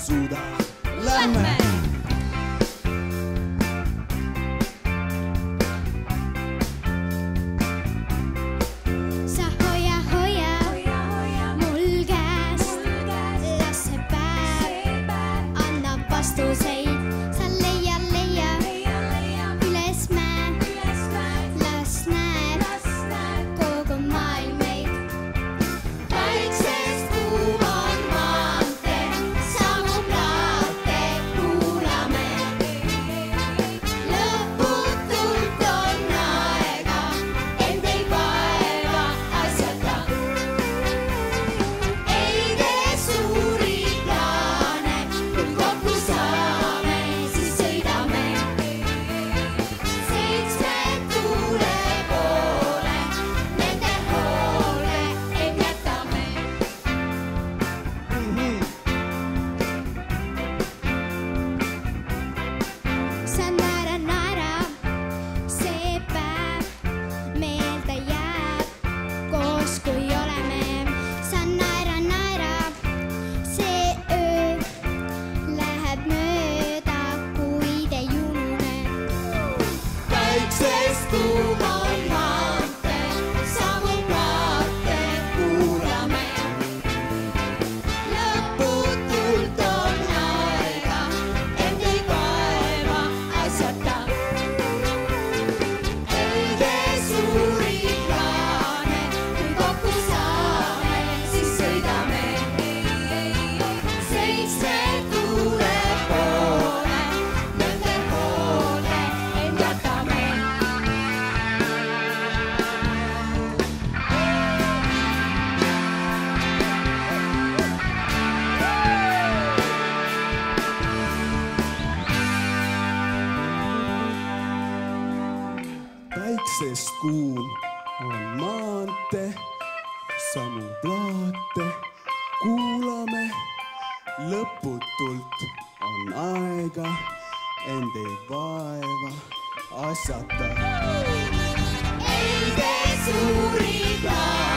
suuda. Lähme! Sa hoia mul käest, las see päev annab vastuseid. Sa leia üles mäe, las näeb kogu maailm meid. Päiksest kuum on maantee, samu plaate kuulame. Lõputult on aega, end ei vaeva asjata. Ei tee suuri plaane, kui kokku saame, siis sõidame. Seitsme tuule poole, nende hoole end jätame. Sa naera, see päev meelde jääb, koos kui oleme. Sa naera, see öö läheb mööda, kuid ei unune. Päiksest kuum on maantee, samu plaate kuulame. Lõputult on aega, end ei vaeva asjata. Ei tee suuri plaane, kui kokku saame, siis sõidame. Seitsme tuule poole, nende hoole end jätame. Päiksest kuum on maantee, samu plaate kuulame. Lõputult on aega, end ei vaeva asjata. Ei tee suuri plaane.